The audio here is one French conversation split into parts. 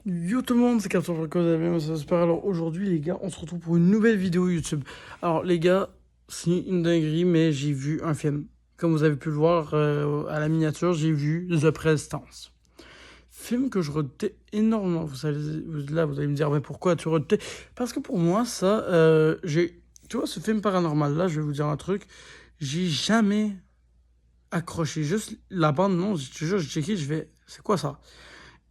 Yo tout le monde, c'est Carton Franco, vous allez bien, ça se passe. Alors aujourd'hui les gars, on se retrouve pour une nouvelle vidéo YouTube. Alors les gars, c'est une dinguerie, mais j'ai vu un film. Comme vous avez pu le voir à la miniature, j'ai vu The Prestance. Film que je redoutais énormément. Vous allez me dire, mais pourquoi tu redoutais? Parce que pour moi, ça, tu vois, ce film paranormal là, je vais vous dire un truc, j'ai jamais accroché. Juste la bande, non, je te jure, j'ai checké, c'est quoi ça?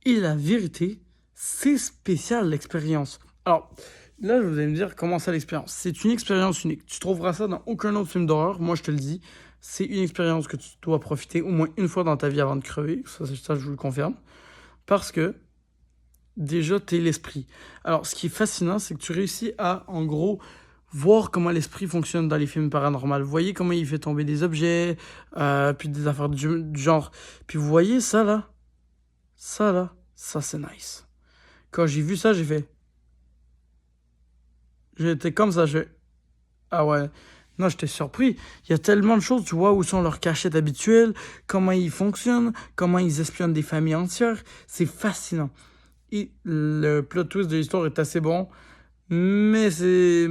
Et la vérité, c'est spécial l'expérience. Alors, là, vous allez me dire, comment ça l'expérience? C'est une expérience unique. Tu trouveras ça dans aucun autre film d'horreur. Moi, je te le dis, c'est une expérience que tu dois profiter au moins une fois dans ta vie avant de crever. Ça je vous le confirme. Parce que, déjà, t'es l'esprit. Alors, ce qui est fascinant, c'est que tu réussis à, en gros, voir comment l'esprit fonctionne dans les films paranormaux. Vous voyez comment il fait tomber des objets, puis des affaires du genre. Puis vous voyez ça là, ça c'est nice. Quand j'ai vu ça, j'ai fait. J'étais comme ça, ah ouais. Non, j'étais surpris. Il y a tellement de choses, tu vois, où sont leurs cachettes habituelles, comment ils fonctionnent, comment ils espionnent des familles entières. C'est fascinant. Et le plot twist de l'histoire est assez bon, mais tu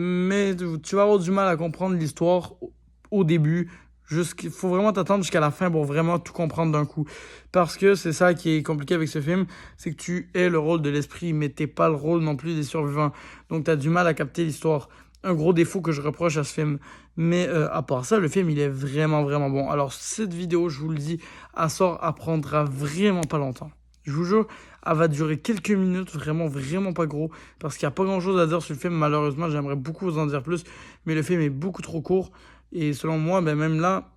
vas avoir du mal à comprendre l'histoire au début. Il faut vraiment t'attendre jusqu'à la fin pour vraiment tout comprendre d'un coup. Parce que c'est ça qui est compliqué avec ce film, c'est que tu es le rôle de l'esprit, mais t'es pas le rôle non plus des survivants. Donc t'as du mal à capter l'histoire. Un gros défaut que je reproche à ce film. Mais à part ça, le film, il est vraiment, vraiment bon. Alors cette vidéo, je vous le dis, elle sort, elle prendra vraiment pas longtemps. Je vous jure, elle va durer quelques minutes, vraiment, vraiment pas gros, parce qu'il n'y a pas grand-chose à dire sur le film, malheureusement, j'aimerais beaucoup vous en dire plus, mais le film est beaucoup trop court, et selon moi, ben même là,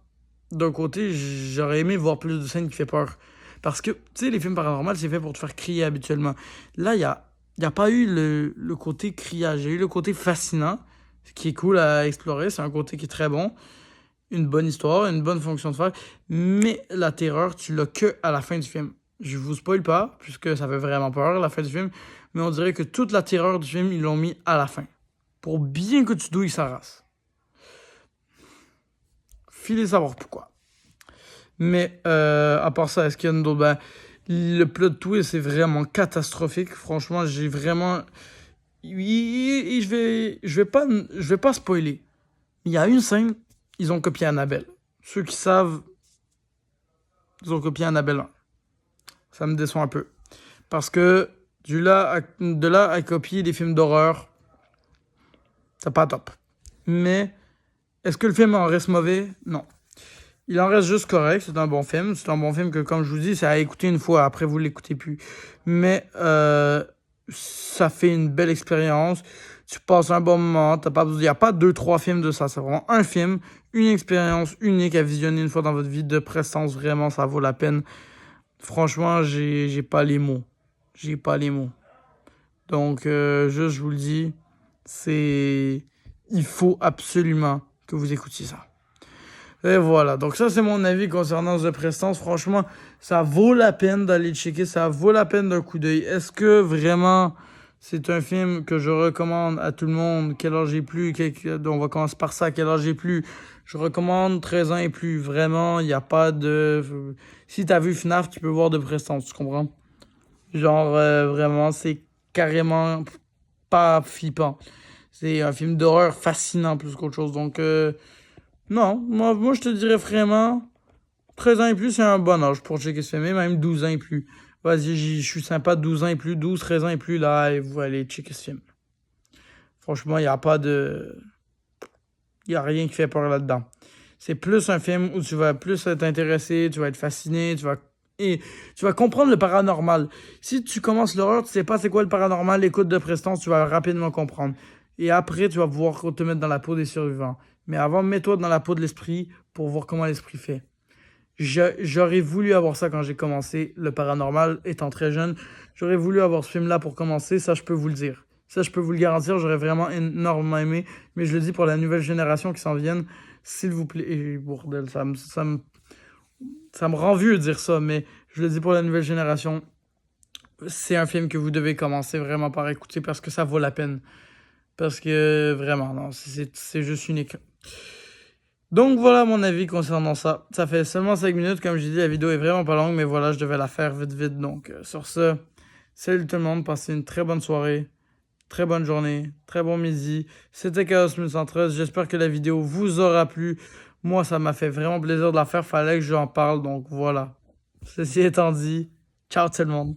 d'un côté, j'aurais aimé voir plus de scènes qui fait peur. Parce que, tu sais, les films paranormaux, c'est fait pour te faire crier habituellement. Là, y a pas eu le côté criage, il y a eu le côté fascinant, ce qui est cool à explorer, c'est un côté qui est très bon, une bonne histoire, une bonne fonction de faire, mais la terreur, tu l'as que à la fin du film. Je vous spoil pas, puisque ça fait vraiment peur, la fin du film, mais on dirait que toute la terreur du film, ils l'ont mis à la fin. Pour bien que tu douilles sa race. Filez savoir pourquoi. Mais à part ça, est-ce qu'il y a d'autres? Ben, le plot twist c'est vraiment catastrophique. Franchement, j'ai vraiment. Je vais pas spoiler. Il y a une scène, ils ont copié Annabelle. Ceux qui savent, ils ont copié Annabelle 1. Ça me déçoit un peu. Parce que de là à copier des films d'horreur, c'est pas top. Mais est-ce que le film en reste mauvais? Non. Il en reste juste correct, c'est un bon film. C'est un bon film que, comme je vous dis, c'est à écouter une fois, après vous l'écoutez plus. Mais ça fait une belle expérience. Tu passes un bon moment. Il n'y a pas deux, trois films de ça. C'est vraiment un film, une expérience unique à visionner une fois dans votre vie de prestance. Vraiment, ça vaut la peine. Franchement, j'ai pas les mots. J'ai pas les mots. Donc, juste, je vous le dis, c'est. Il faut absolument que vous écoutiez ça. Et voilà, donc ça c'est mon avis concernant The Prestance. Franchement, ça vaut la peine d'aller checker, ça vaut la peine d'un coup d'œil. Est-ce que vraiment c'est un film que je recommande à tout le monde? Quel âge j'ai plus? On va commencer par ça, quel âge j'ai plus? Je recommande 13 ans et plus. Vraiment, il n'y a pas de... Si t'as vu FNAF, tu peux voir The Prestance, tu comprends? Genre, vraiment, c'est carrément pas flippant. C'est un film d'horreur fascinant plus qu'autre chose. Donc, non, moi je te dirais vraiment, 13 ans et plus, c'est un bon âge pour checker ce film, et même 12 ans et plus. Vas-y, je suis sympa, 12 ans et plus, 12, 13 ans et plus, là, et vous allez checker ce film. Franchement, il n'y a pas de... Il n'y a rien qui fait peur là-dedans. C'est plus un film où tu vas plus t'intéresser, tu vas être fasciné, et tu vas comprendre le paranormal. Si tu commences l'horreur, tu sais pas c'est quoi le paranormal, écoute de prestance, tu vas rapidement comprendre. Et après, tu vas pouvoir te mettre dans la peau des survivants. Mais avant, mets-toi dans la peau de l'esprit pour voir comment l'esprit fait. J'aurais voulu avoir ça quand j'ai commencé le paranormal, étant très jeune. J'aurais voulu avoir ce film-là pour commencer, ça je peux vous le dire. Ça je peux vous le garantir, j'aurais vraiment énormément aimé. Mais je le dis pour la nouvelle génération qui s'en vienne, s'il vous plaît. Et bordel, ça me rend vieux de dire ça, mais je le dis pour la nouvelle génération. C'est un film que vous devez commencer vraiment par écouter parce que ça vaut la peine. Parce que vraiment, non, c'est juste unique. Donc voilà mon avis concernant ça. Ça fait seulement 5 minutes, comme je dis, la vidéo est vraiment pas longue, mais voilà, je devais la faire vite vite. Donc sur ce, Salut tout le monde, passez une très bonne soirée, très bonne journée, très bon midi. C'était Chaos 1113. J'espère que la vidéo vous aura plu. Moi, ça m'a fait vraiment plaisir de la faire. Fallait que j'en parle, donc voilà. Ceci étant dit, ciao tout le monde.